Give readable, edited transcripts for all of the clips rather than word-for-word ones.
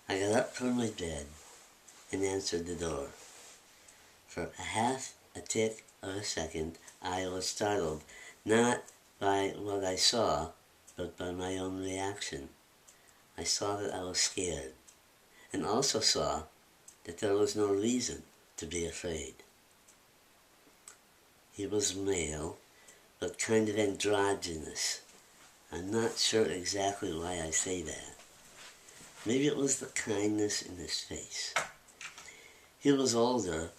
I got up from my bed and answered the door. For a tick of a second, I was startled, not by what I saw, but by my own reaction. I saw that I was scared, and also saw that there was no reason to be afraid. He was male, but kind of androgynous. I'm not sure exactly why I say that. Maybe it was the kindness in his face. He was older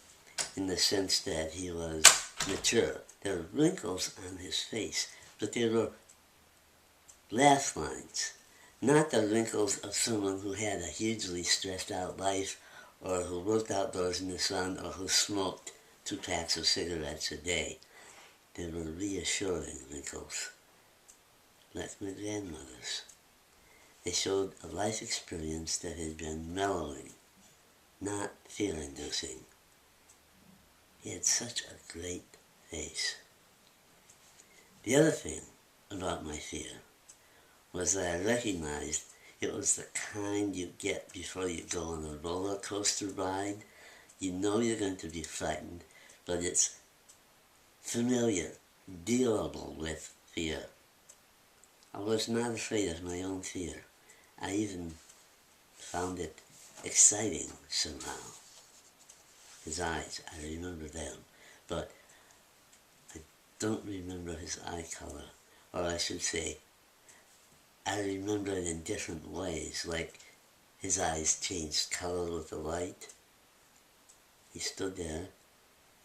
in the sense that he was mature. There were wrinkles on his face, but they were laugh lines, not the wrinkles of someone who had a hugely stressed out life, or who worked outdoors in the sun, or who smoked 2 packs of cigarettes a day. They were reassuring wrinkles, like my grandmother's. They showed a life experience that had been mellowing, not fear-inducing. He had such a great face. The other thing about my fear was that I recognized it was the kind you get before you go on a roller coaster ride. You know you're going to be frightened, but it's familiar, dealable with fear. I was not afraid of my own fear. I even found it exciting somehow. His eyes, I remember them, but I don't remember his eye color, or I should say, I remember it in different ways, like his eyes changed color with the light. He stood there,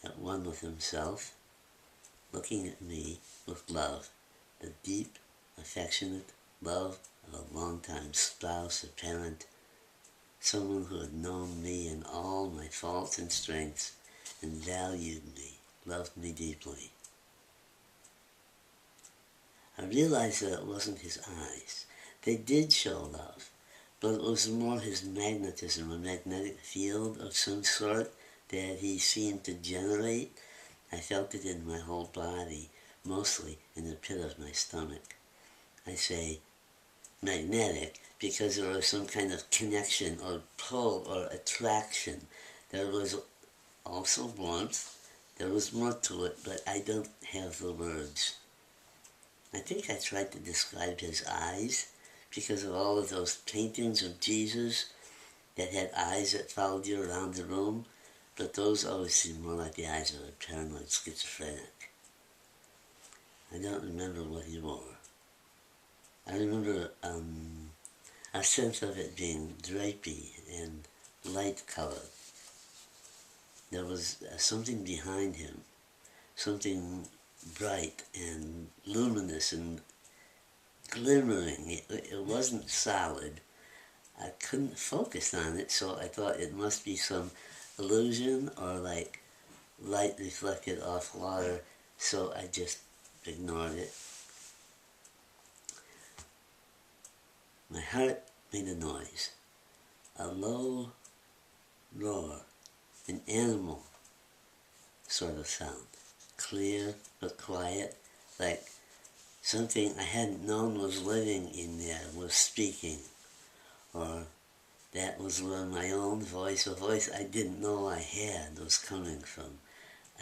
at one with himself, looking at me with love, the deep, affectionate love of a long-time spouse, a parent, someone who had known me and all my faults and strengths, and valued me, loved me deeply. I realized that it wasn't his eyes. They did show love, but it was more his magnetism, a magnetic field of some sort that he seemed to generate. I felt it in my whole body, mostly in the pit of my stomach. I say magnetic because there was some kind of connection or pull or attraction. There was also warmth. There was more to it, but I don't have the words. I think I tried to describe his eyes because of all of those paintings of Jesus that had eyes that followed you around the room, but those always seem more like the eyes of a paranoid schizophrenic. I don't remember what he wore. I remember a sense of it being drapey and light-colored. There was something behind him, something bright and luminous and glimmering. It wasn't solid. I couldn't focus on it, so I thought it must be some illusion or like light reflected off water, so I just ignored it. My heart made a noise, a low roar, an animal sort of sound, clear but quiet, like something I hadn't known was living in there, was speaking, or that was where my own voice, a voice I didn't know I had, was coming from.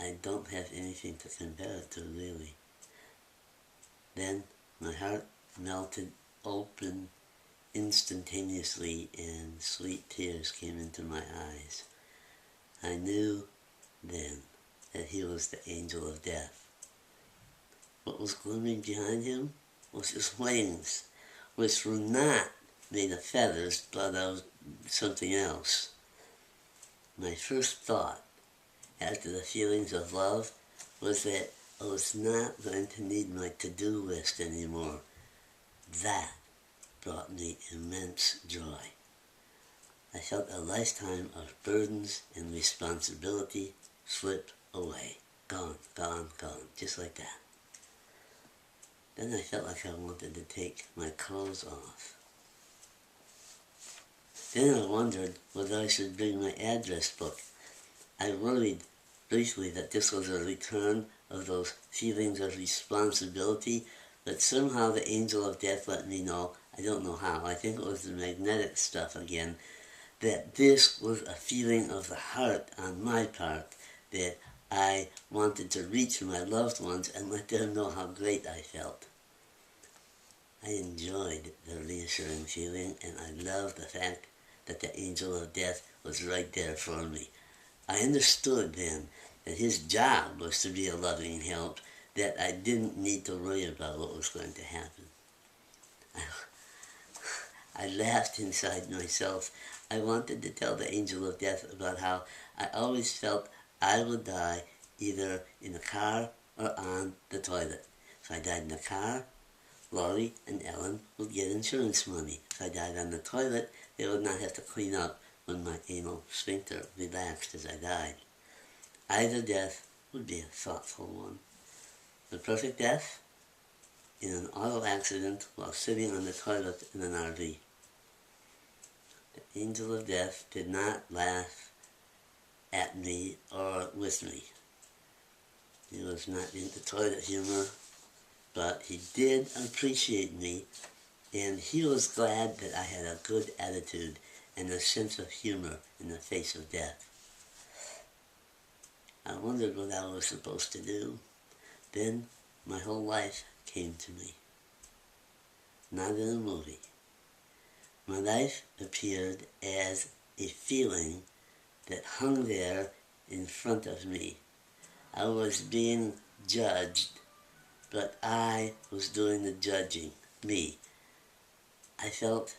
I don't have anything to compare it to, really. Then my heart melted open instantaneously, and sweet tears came into my eyes. I knew then that he was the angel of death. What was glimmering behind him was his wings, which were not made of feathers, but of something else. My first thought, after the feelings of love, was that I was not going to need my to-do list anymore. That brought me immense joy. I felt a lifetime of burdens and responsibility slip away. Gone, gone, gone, just like that. Then I felt like I wanted to take my clothes off. Then I wondered whether I should bring my address book. I worried briefly that this was a return of those feelings of responsibility, but somehow the angel of death let me know, I don't know how, I think it was the magnetic stuff again, that this was a feeling of the heart on my part, that I wanted to reach my loved ones and let them know how great I felt. I enjoyed the reassuring feeling, and I loved the fact that the angel of death was right there for me. I understood then that his job was to be a loving help, that I didn't need to worry about what was going to happen. I laughed inside myself. I wanted to tell the angel of death about how I always felt I would die either in a car or on the toilet. If I died in the car, Laurie and Ellen would get insurance money. If I died on the toilet, they would not have to clean up when my anal sphincter relaxed as I died. Either death would be a thoughtful one. The perfect death? In an auto accident while sitting on the toilet in an RV. The angel of death did not laugh at me or with me. He was not into toilet humor, but he did appreciate me, and he was glad that I had a good attitude and a sense of humor in the face of death. I wondered what I was supposed to do. Then my whole life came to me. Not in a movie. My life appeared as a feeling that hung there in front of me. I was being judged, but I was doing the judging, me. I felt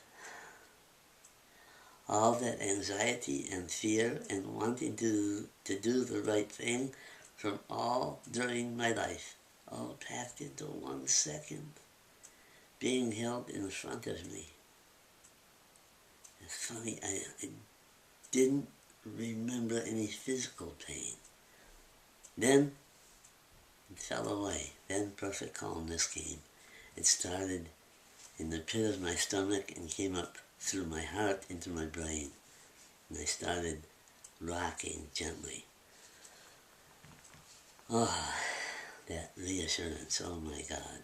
all that anxiety and fear and wanting to do the right thing from all during my life, all packed into 1 second, being held in front of me. It's funny, I didn't remember any physical pain. Then it fell away. Then perfect calmness came. It started in the pit of my stomach and came up through my heart into my brain. And I started rocking gently. Oh, that reassurance, oh my God.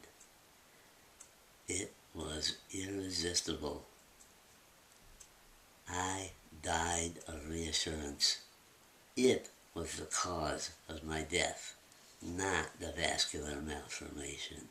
It was irresistible. I died of reassurance. It was the cause of my death, not the vascular malformation.